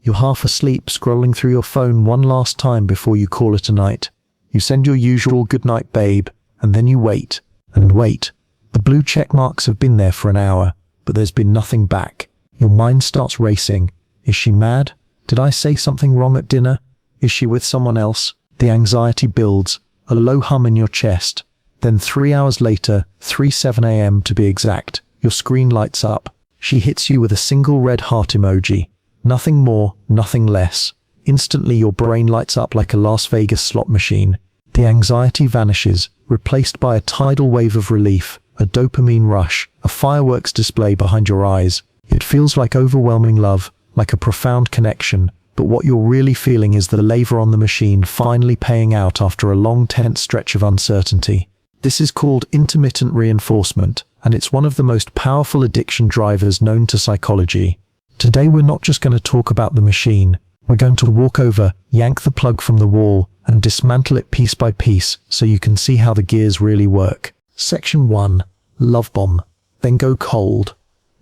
You're half asleep, scrolling through your phone one last time before you call it a night. You send your usual "goodnight, babe," and then you wait and wait. The blue check marks have been there for an hour, but there's been nothing back. Your mind starts racing. Is she mad? Did I say something wrong at dinner? Is she with someone else? The anxiety builds, a low hum in your chest. Then 3 hours later, 3:07 a.m. to be exact, your screen lights up. She hits you with a single red heart emoji. Nothing more, nothing less. Instantly your brain lights up like a Las Vegas slot machine. The anxiety vanishes, replaced by a tidal wave of relief, a dopamine rush, a fireworks display behind your eyes. It feels like overwhelming love, like a profound connection, but what you're really feeling is the labor on the machine finally paying out after a long tense stretch of uncertainty. This is called intermittent reinforcement, and it's one of the most powerful addiction drivers known to psychology. Today we're not just going to talk about the machine. We're going to walk over, yank the plug from the wall, and dismantle it piece by piece so you can see how the gears really work. Section 1. Love bomb. Then go cold.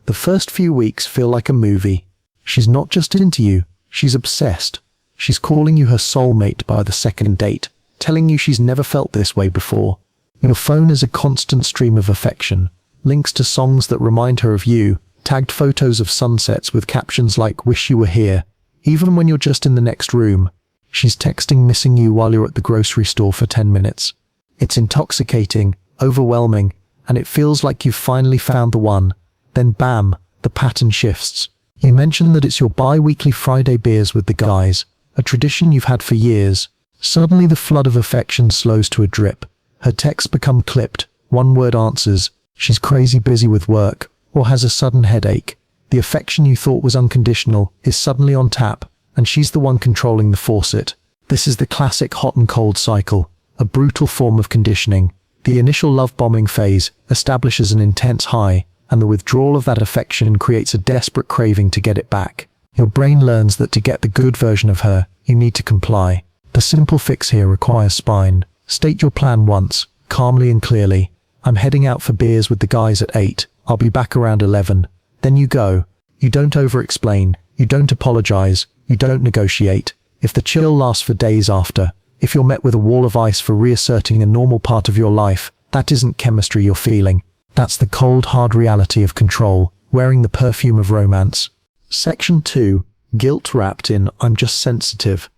The first few weeks feel like a movie. She's not just into you, she's obsessed. She's calling you her soulmate by the second date, telling you she's never felt this way before. Your phone is a constant stream of affection, links to songs that remind her of you, tagged photos of sunsets with captions like "wish you were here." Even when you're just in the next room, she's texting missing you while you're at the grocery store for 10 minutes. It's intoxicating, overwhelming, and it feels like you've finally found the one. Then bam, the pattern shifts. You mention that it's your bi-weekly Friday beers with the guys, a tradition you've had for years. Suddenly the flood of affection slows to a drip. Her texts become clipped, one-word answers. She's crazy busy with work, or has a sudden headache. The affection you thought was unconditional is suddenly on tap, and she's the one controlling the faucet. This is the classic hot and cold cycle, a brutal form of conditioning. The initial love bombing phase establishes an intense high, and the withdrawal of that affection creates a desperate craving to get it back. Your brain learns that to get the good version of her, you need to comply. The simple fix here requires spine. State your plan once, calmly and clearly. I'm heading out for beers with the guys at 8. I'll be back around 11. Then you go. You don't over-explain. You don't apologize. You don't negotiate. If the chill lasts for days after, if you're met with a wall of ice for reasserting a normal part of your life, that isn't chemistry you're feeling. That's the cold, hard reality of control, wearing the perfume of romance. Section 2. Guilt wrapped in "I'm just sensitive."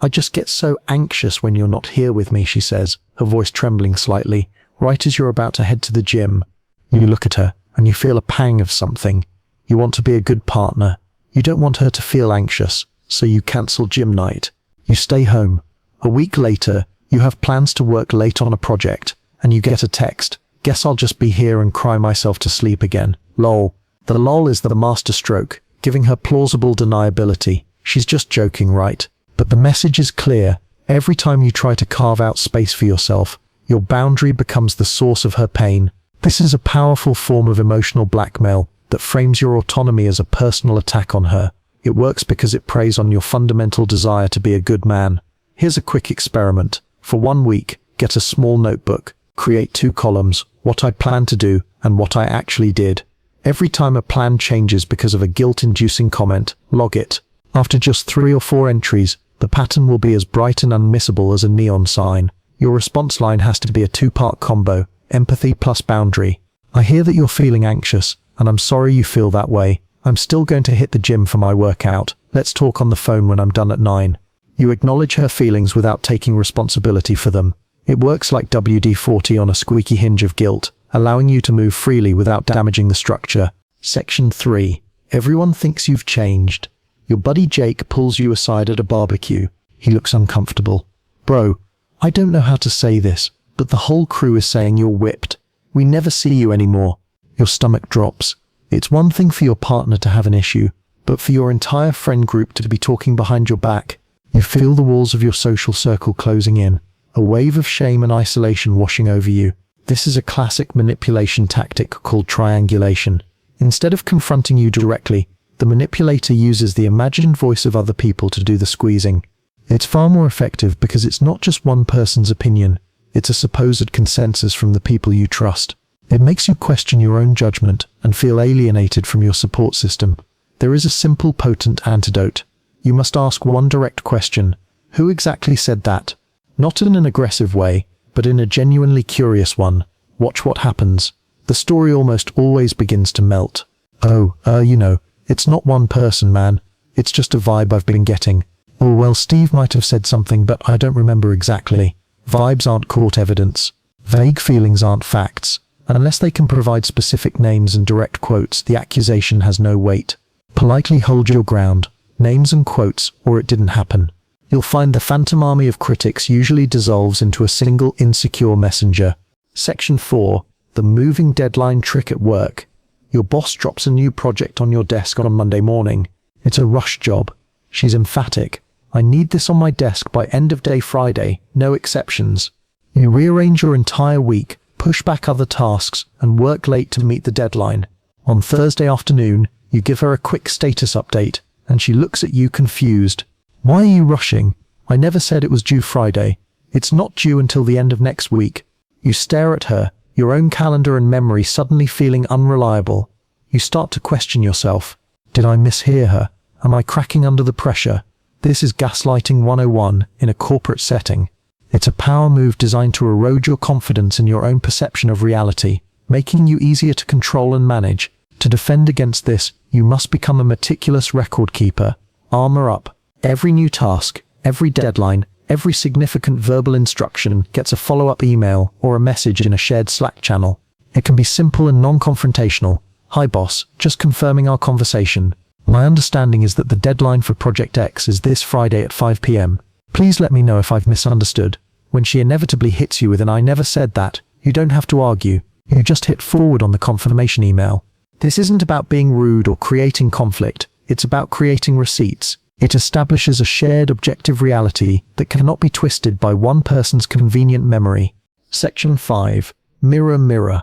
"I just get so anxious when you're not here with me," she says, her voice trembling slightly, right as you're about to head to the gym. You look at her, and you feel a pang of something. You want to be a good partner. You don't want her to feel anxious, so you cancel gym night. You stay home. A week later, you have plans to work late on a project, and you get a text. "Guess I'll just be here and cry myself to sleep again. Lol." The lol is the master stroke, giving her plausible deniability. She's just joking, right? But the message is clear. Every time you try to carve out space for yourself, your boundary becomes the source of her pain. This is a powerful form of emotional blackmail that frames your autonomy as a personal attack on her. It works because it preys on your fundamental desire to be a good man. Here's a quick experiment. For 1 week, get a small notebook. Create 2 columns, what I plan to do and what I actually did. Every time a plan changes because of a guilt-inducing comment, log it. After just 3 or 4 entries, the pattern will be as bright and unmissable as a neon sign. Your response line has to be a 2-part combo, empathy plus boundary. "I hear that you're feeling anxious, and I'm sorry you feel that way. I'm still going to hit the gym for my workout. Let's talk on the phone when I'm done at 9. You acknowledge her feelings without taking responsibility for them. It works like WD-40 on a squeaky hinge of guilt, allowing you to move freely without damaging the structure. Section 3. Everyone thinks you've changed. Your buddy Jake pulls you aside at a barbecue. He looks uncomfortable. "Bro, I don't know how to say this, but the whole crew is saying you're whipped. We never see you anymore." Your stomach drops. It's one thing for your partner to have an issue, but for your entire friend group to be talking behind your back. You feel the walls of your social circle closing in, a wave of shame and isolation washing over you. This is a classic manipulation tactic called triangulation. Instead of confronting you directly, the manipulator uses the imagined voice of other people to do the squeezing. It's far more effective because it's not just one person's opinion, it's a supposed consensus from the people you trust. It makes you question your own judgment and feel alienated from your support system. There is a simple, potent antidote. You must ask one direct question. Who exactly said that? Not in an aggressive way, but in a genuinely curious one. Watch what happens. The story almost always begins to melt. It's not one person, man. It's just a vibe I've been getting. Or well, Steve might have said something, but I don't remember exactly. Vibes aren't court evidence. Vague feelings aren't facts. Unless they can provide specific names and direct quotes, the accusation has no weight. Politely hold your ground. Names and quotes, or it didn't happen. You'll find the phantom army of critics usually dissolves into a single insecure messenger. Section 4. The moving deadline trick at work. Your boss drops a new project on your desk on a Monday morning. It's a rush job. She's emphatic. I need this on my desk by end of day Friday, no exceptions. You rearrange your entire week, push back other tasks, and work late to meet the deadline. On Thursday afternoon, you give her a quick status update, and she looks at you confused. Why are you rushing? I never said it was due Friday. It's not due until the end of next week. You stare at her, your own calendar and memory suddenly feeling unreliable. You start to question yourself. Did I mishear her? Am I cracking under the pressure? This is gaslighting 101 in a corporate setting. It's a power move designed to erode your confidence in your own perception of reality, making you easier to control and manage. To defend against this, you must become a meticulous record keeper. Armor up. Every new task, every deadline, every significant verbal instruction gets a follow-up email or a message in a shared Slack channel. It can be simple and non-confrontational. Hi boss, just confirming our conversation. My understanding is that the deadline for Project X is this Friday at 5 p.m. Please let me know if I've misunderstood. When she inevitably hits you with an "I never said that," you don't have to argue. You just hit forward on the confirmation email. This isn't about being rude or creating conflict. It's about creating receipts. It establishes a shared objective reality that cannot be twisted by one person's convenient memory. Section 5. Mirror, mirror.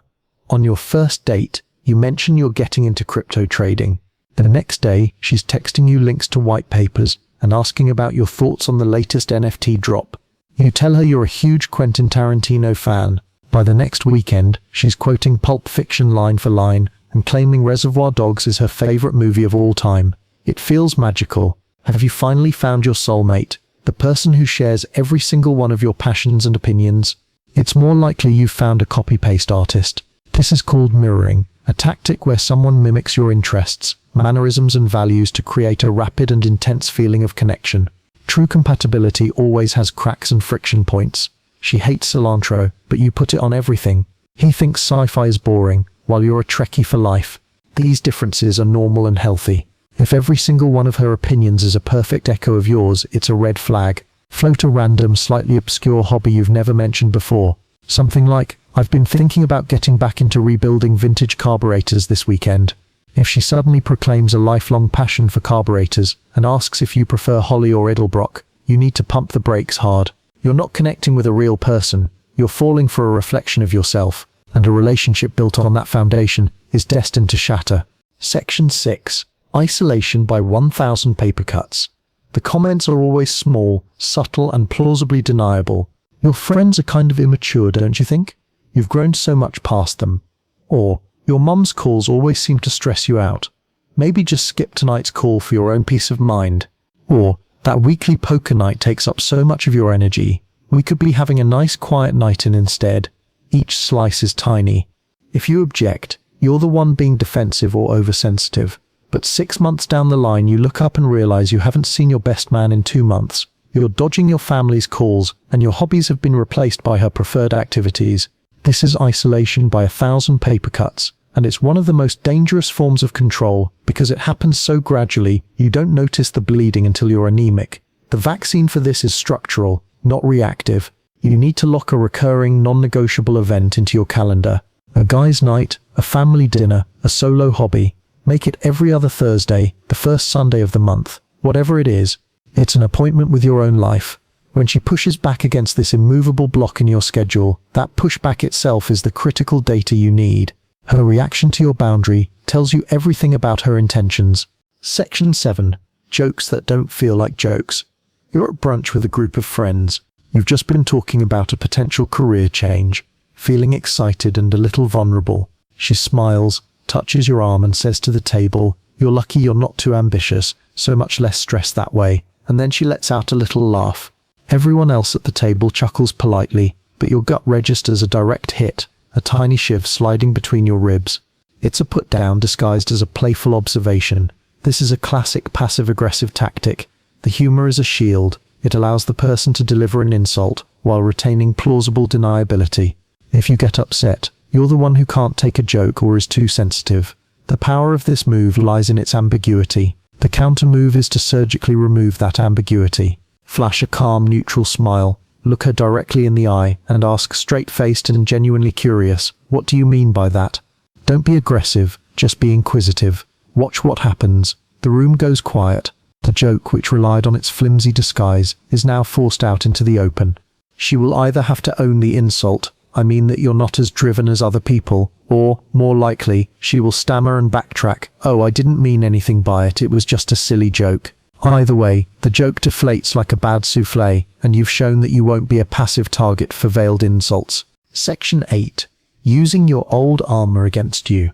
On your first date, you mention you're getting into crypto trading. The next day, she's texting you links to white papers and asking about your thoughts on the latest NFT drop. You tell her you're a huge Quentin Tarantino fan. By the next weekend, she's quoting Pulp Fiction line for line and claiming Reservoir Dogs is her favorite movie of all time. It feels magical. Have you finally found your soulmate, the person who shares every single one of your passions and opinions? It's more likely you've found a copy-paste artist. This is called mirroring, a tactic where someone mimics your interests, mannerisms and values to create a rapid and intense feeling of connection. True compatibility always has cracks and friction points. She hates cilantro, but you put it on everything. He thinks sci-fi is boring, while you're a Trekkie for life. These differences are normal and healthy. If every single one of her opinions is a perfect echo of yours, it's a red flag. Float a random, slightly obscure hobby you've never mentioned before. Something like, I've been thinking about getting back into rebuilding vintage carburetors this weekend. If she suddenly proclaims a lifelong passion for carburetors and asks if you prefer Holly or Edelbrock, you need to pump the brakes hard. You're not connecting with a real person. You're falling for a reflection of yourself, and a relationship built on that foundation is destined to shatter. Section 6. Isolation by 1,000 paper cuts. The comments are always small, subtle, and plausibly deniable. Your friends are kind of immature, don't you think? You've grown so much past them. Or, your mum's calls always seem to stress you out. Maybe just skip tonight's call for your own peace of mind. Or, that weekly poker night takes up so much of your energy. We could be having a nice quiet night in instead. Each slice is tiny. If you object, you're the one being defensive or oversensitive. But 6 months down the line you look up and realize you haven't seen your best man in 2 months. You're dodging your family's calls, and your hobbies have been replaced by her preferred activities. This is isolation by 1,000 paper cuts, and it's one of the most dangerous forms of control because it happens so gradually you don't notice the bleeding until you're anemic. The vaccine for this is structural, not reactive. You need to lock a recurring, non-negotiable event into your calendar. A guy's night, a family dinner, a solo hobby. Make it every other Thursday, the first Sunday of the month. Whatever it is, it's an appointment with your own life. When she pushes back against this immovable block in your schedule, that pushback itself is the critical data you need. Her reaction to your boundary tells you everything about her intentions. Section 7. Jokes that don't feel like jokes. You're at brunch with a group of friends. You've just been talking about a potential career change, feeling excited and a little vulnerable. She smiles, touches your arm and says to the table, "You're lucky you're not too ambitious, so much less stress that way, and then she lets out a little laugh. Everyone else at the table chuckles politely, but your gut registers a direct hit, a tiny shiv sliding between your ribs. It's a put-down disguised as a playful observation. This is a classic passive-aggressive tactic. The humor is a shield. It allows the person to deliver an insult while retaining plausible deniability. If you get upset, you're the one who can't take a joke or is too sensitive. The power of this move lies in its ambiguity. The counter move is to surgically remove that ambiguity. Flash a calm, neutral smile, look her directly in the eye, and ask straight-faced and genuinely curious, "What do you mean by that?" Don't be aggressive, just be inquisitive. Watch what happens. The room goes quiet. The joke, which relied on its flimsy disguise, is now forced out into the open. She will either have to own the insult, "I mean that you're not as driven as other people," or, more likely, she will stammer and backtrack, "Oh, I didn't mean anything by it, it was just a silly joke." Either way, the joke deflates like a bad soufflé, and you've shown that you won't be a passive target for veiled insults. Section 8. Using your old armor against you.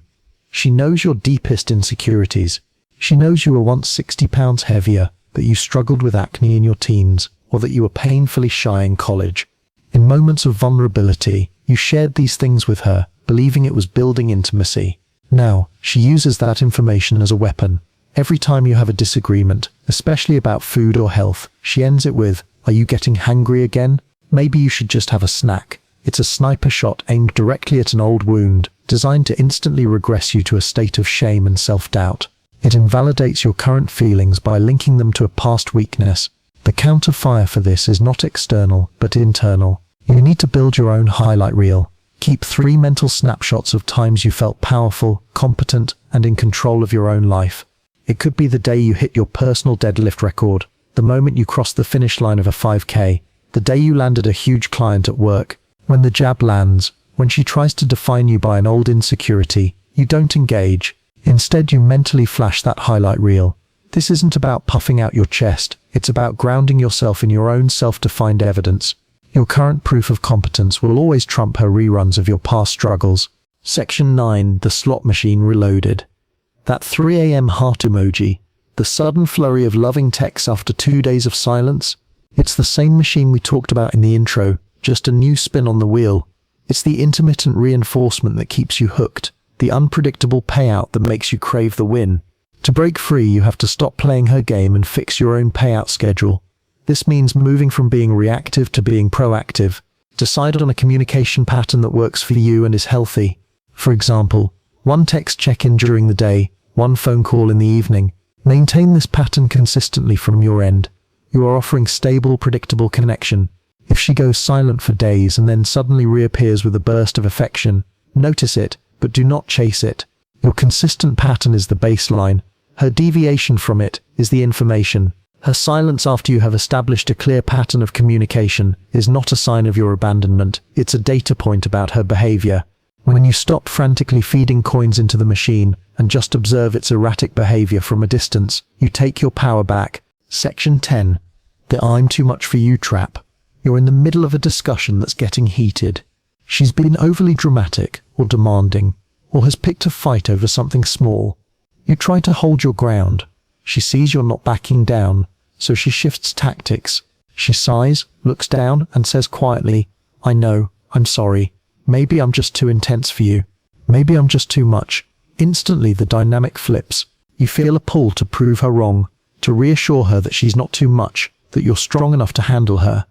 She knows your deepest insecurities. She knows you were once 60 pounds heavier, that you struggled with acne in your teens, or that you were painfully shy in college. In moments of vulnerability, you shared these things with her, believing it was building intimacy. Now, she uses that information as a weapon. Every time you have a disagreement, especially about food or health, she ends it with, "Are you getting hangry again? Maybe you should just have a snack." It's a sniper shot aimed directly at an old wound, designed to instantly regress you to a state of shame and self-doubt. It invalidates your current feelings by linking them to a past weakness. The counter-fire for this is not external, but internal. You need to build your own highlight reel. Keep 3 mental snapshots of times you felt powerful, competent, and in control of your own life. It could be the day you hit your personal deadlift record, the moment you crossed the finish line of a 5K, the day you landed a huge client at work. When the jab lands, when she tries to define you by an old insecurity, you don't engage. Instead, you mentally flash that highlight reel. This isn't about puffing out your chest, it's about grounding yourself in your own self-defined evidence. Your current proof of competence will always trump her reruns of your past struggles. Section 9. The slot machine reloaded. That 3 a.m. heart emoji, the sudden flurry of loving texts after 2 days of silence, it's the same machine we talked about in the intro, just a new spin on the wheel. It's the intermittent reinforcement that keeps you hooked, the unpredictable payout that makes you crave the win. To break free, you have to stop playing her game and fix your own payout schedule. This means moving from being reactive to being proactive. Decide on a communication pattern that works for you and is healthy. For example, 1 text check-in during the day, 1 phone call in the evening. Maintain this pattern consistently from your end. You are offering stable, predictable connection. If she goes silent for days and then suddenly reappears with a burst of affection, notice it, but do not chase it. Your consistent pattern is the baseline. Her deviation from it is the information. Her silence after you have established a clear pattern of communication is not a sign of your abandonment, it's a data point about her behavior. When you stop frantically feeding coins into the machine and just observe its erratic behavior from a distance, you take your power back. Section 10. The "I'm too much for you" trap. You're in the middle of a discussion that's getting heated. She's been overly dramatic or demanding, or has picked a fight over something small. You try to hold your ground. She sees you're not backing down, so she shifts tactics. She sighs, looks down, and says quietly, "I know, I'm sorry. Maybe I'm just too intense for you. Maybe I'm just too much." Instantly the dynamic flips. You feel a pull to prove her wrong, to reassure her that she's not too much, that you're strong enough to handle her.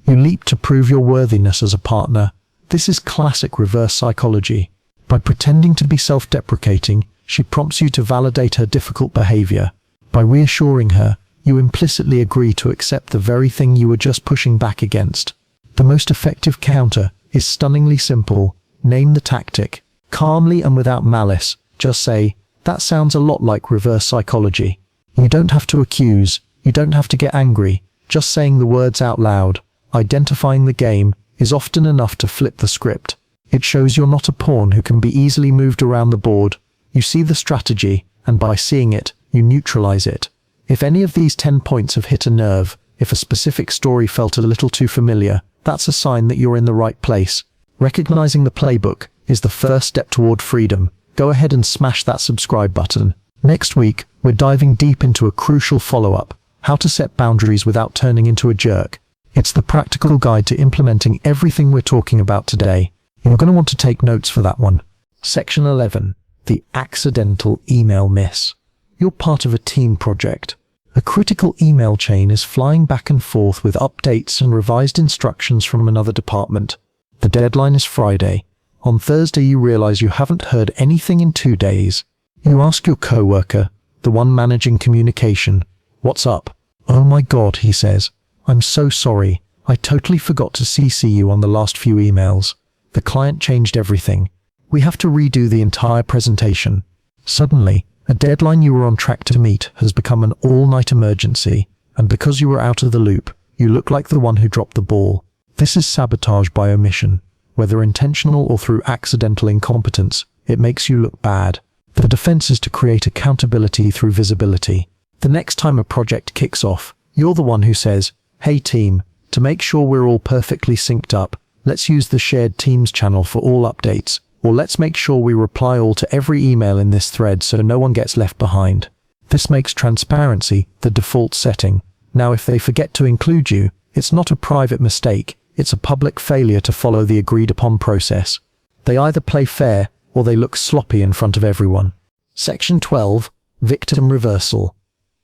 You leap to prove your worthiness as a partner. This is classic reverse psychology. By pretending to be self-deprecating, she prompts you to validate her difficult behavior. By reassuring her, you implicitly agree to accept the very thing you were just pushing back against. The most effective counter is stunningly simple. Name the tactic. Calmly and without malice, just say, "That sounds a lot like reverse psychology." You don't have to accuse, you don't have to get angry. Just saying the words out loud, identifying the game, is often enough to flip the script. It shows you're not a pawn who can be easily moved around the board. You see the strategy, and by seeing it, you neutralize it. If any of these 10 points have hit a nerve, if a specific story felt a little too familiar, that's a sign that you're in the right place. Recognizing the playbook is the first step toward freedom. Go ahead and smash that subscribe button. Next week, We're diving deep into a crucial follow-up, how to set boundaries without turning into a jerk. It's the practical guide to implementing everything we're talking about today. You're going to want to take notes for that one. Section 11. The accidental email miss. You're part of a team project. A critical email chain is flying back and forth with updates and revised instructions from another department. The deadline is Friday. On Thursday you realize you haven't heard anything in 2 days. You ask your coworker, the one managing communication, "What's up?" "Oh my God," he says. "I'm so sorry. I totally forgot to CC you on the last few emails. The client changed everything. We have to redo the entire presentation." Suddenly, a deadline you were on track to meet has become an all-night emergency, and because you were out of the loop, you look like the one who dropped the ball. This is sabotage by omission. Whether intentional or through accidental incompetence, it makes you look bad. The defense is to create accountability through visibility. The next time a project kicks off, you're the one who says, "Hey team, to make sure we're all perfectly synced up, let's use the shared Teams channel for all updates, or let's make sure we reply all to every email in this thread so no one gets left behind." This makes transparency the default setting. Now if they forget to include you, it's not a private mistake, it's a public failure to follow the agreed upon process. They either play fair or they look sloppy in front of everyone. Section 12. Victim reversal.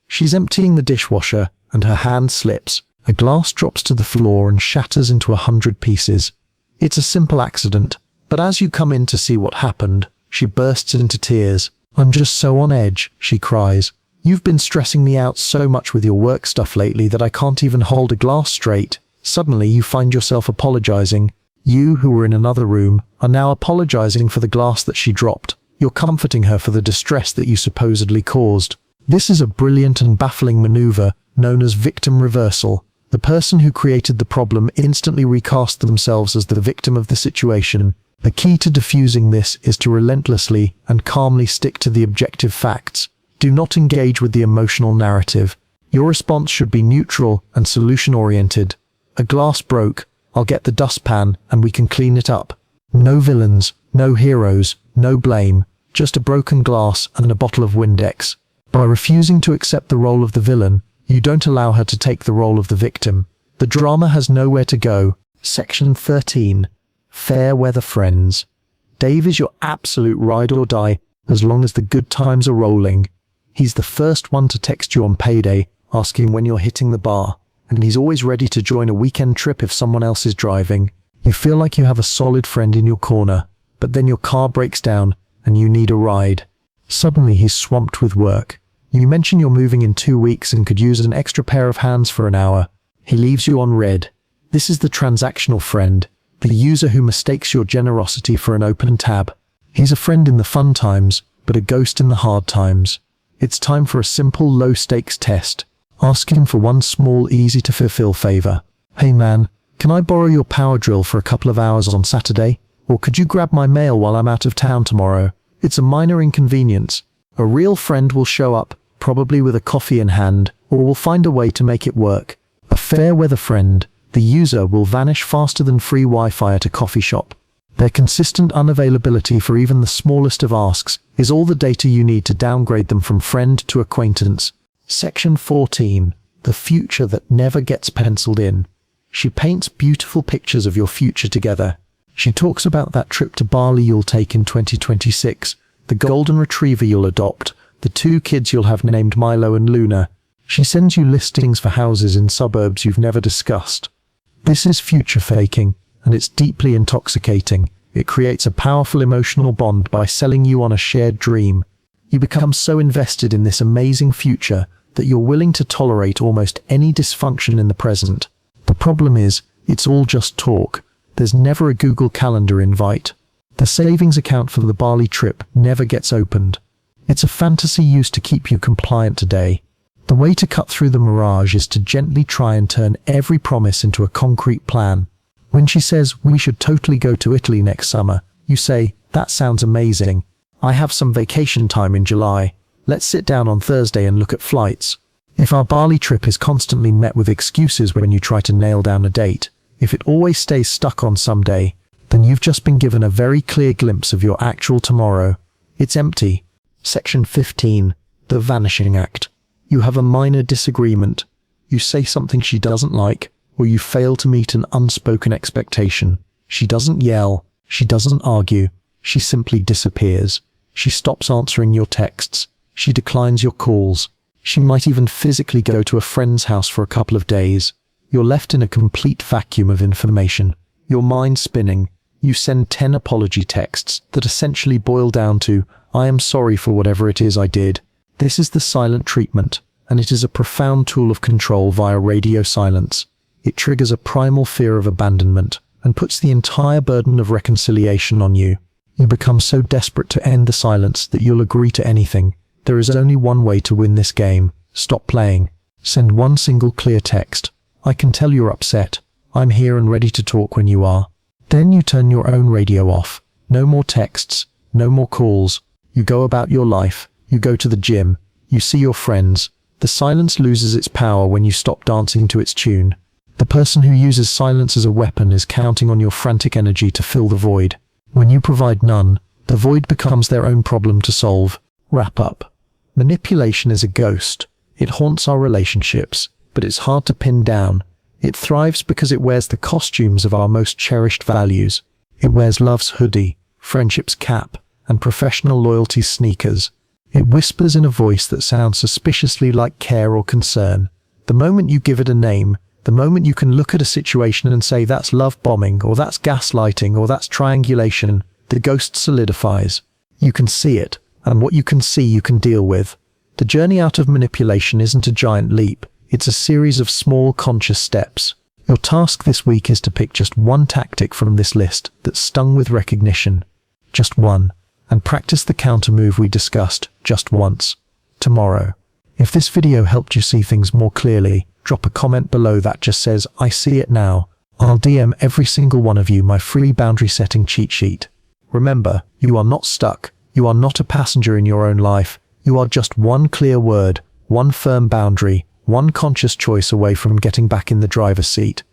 She's emptying the dishwasher and her hand slips. A glass drops to the floor and shatters into 100 pieces. It's a simple accident, but as you come in to see what happened, she bursts into tears. "I'm just so on edge," she cries. "You've been stressing me out so much with your work stuff lately that I can't even hold a glass straight." Suddenly you find yourself apologizing. You, who were in another room, are now apologizing for the glass that she dropped. You're comforting her for the distress that you supposedly caused. This is a brilliant and baffling maneuver known as victim reversal. The person who created the problem instantly recast themselves as the victim of the situation. The key to diffusing this is to relentlessly and calmly stick to the objective facts. Do not engage with the emotional narrative. Your response should be neutral and solution-oriented. "A glass broke. I'll get the dustpan and we can clean it up." No villains, no heroes, no blame, just a broken glass and a bottle of Windex. By refusing to accept the role of the villain, you don't allow her to take the role of the victim. The drama has nowhere to go. Section 13. Fair weather friends. Dave is your absolute ride or die as long as the good times are rolling. He's the first one to text you on payday, asking when you're hitting the bar, and he's always ready to join a weekend trip if someone else is driving. You feel like you have a solid friend in your corner, but then your car breaks down and you need a ride. Suddenly he's swamped with work. You mention you're moving in 2 weeks and could use an extra pair of hands for an hour. He leaves you on red. This is the transactional friend, the user who mistakes your generosity for an open tab. He's a friend in the fun times, but a ghost in the hard times. It's time for a simple low-stakes test. Ask him for one small, easy-to-fulfill favor. "Hey man, can I borrow your power drill for a couple of hours on Saturday? Or could you grab my mail while I'm out of town tomorrow?" It's a minor inconvenience. A real friend will show up, probably with a coffee in hand, or will find a way to make it work. A fair weather friend, the user will vanish faster than free Wi-Fi at a coffee shop. Their consistent unavailability for even the smallest of asks is all the data you need to downgrade them from friend to acquaintance. Section 14. The future that never gets penciled in. She paints beautiful pictures of your future together. She talks about that trip to Bali you'll take in 2026, the golden retriever you'll adopt, the 2 kids you'll have named Milo and Luna. She sends you listings for houses in suburbs you've never discussed. This is future faking, and it's deeply intoxicating. It creates a powerful emotional bond by selling you on a shared dream. You become so invested in this amazing future that you're willing to tolerate almost any dysfunction in the present. The problem is, it's all just talk. There's never a Google Calendar invite. The savings account for the Bali trip never gets opened. It's a fantasy used to keep you compliant today. The way to cut through the mirage is to gently try and turn every promise into a concrete plan. When she says, "We should totally go to Italy next summer," you say, "That sounds amazing. I have some vacation time in July. Let's sit down on Thursday and look at flights." If our Bali trip is constantly met with excuses when you try to nail down a date, if it always stays stuck on some day, then you've just been given a very clear glimpse of your actual tomorrow. It's empty. Section 15. The vanishing act. You have a minor disagreement. You say something she doesn't like, or you fail to meet an unspoken expectation. She doesn't yell. She doesn't argue. She simply disappears. She stops answering your texts. She declines your calls. She might even physically go to a friend's house for a couple of days. You're left in a complete vacuum of information. Your mind spinning. You send 10 apology texts that essentially boil down to, "I am sorry for whatever it is I did." This is the silent treatment, and it is a profound tool of control via radio silence. It triggers a primal fear of abandonment and puts the entire burden of reconciliation on you. You become so desperate to end the silence that you'll agree to anything. There is only one way to win this game. Stop playing. Send one single clear text. "I can tell you're upset. I'm here and ready to talk when you are." Then you turn your own radio off. No more texts. No more calls. You go about your life. You go to the gym. You see your friends. The silence loses its power when you stop dancing to its tune. The person who uses silence as a weapon is counting on your frantic energy to fill the void. When you provide none, the void becomes their own problem to solve. Wrap up. Manipulation is a ghost. It haunts our relationships, but it's hard to pin down. It thrives because it wears the costumes of our most cherished values. It wears love's hoodie, friendship's cap, and professional loyalty's sneakers. It whispers in a voice that sounds suspiciously like care or concern. The moment you give it a name, the moment you can look at a situation and say that's love bombing, or that's gaslighting, or that's triangulation, the ghost solidifies. You can see it, and what you can see you can deal with. The journey out of manipulation isn't a giant leap. It's a series of small conscious steps. Your task this week is to pick just one tactic from this list that stung with recognition. Just one. And practice the counter move we discussed just once. Tomorrow. If this video helped you see things more clearly, drop a comment below that just says, "I see it now." I'll DM every single one of you my free boundary setting cheat sheet. Remember, you are not stuck. You are not a passenger in your own life. You are just one clear word, one firm boundary, one conscious choice away from getting back in the driver's seat.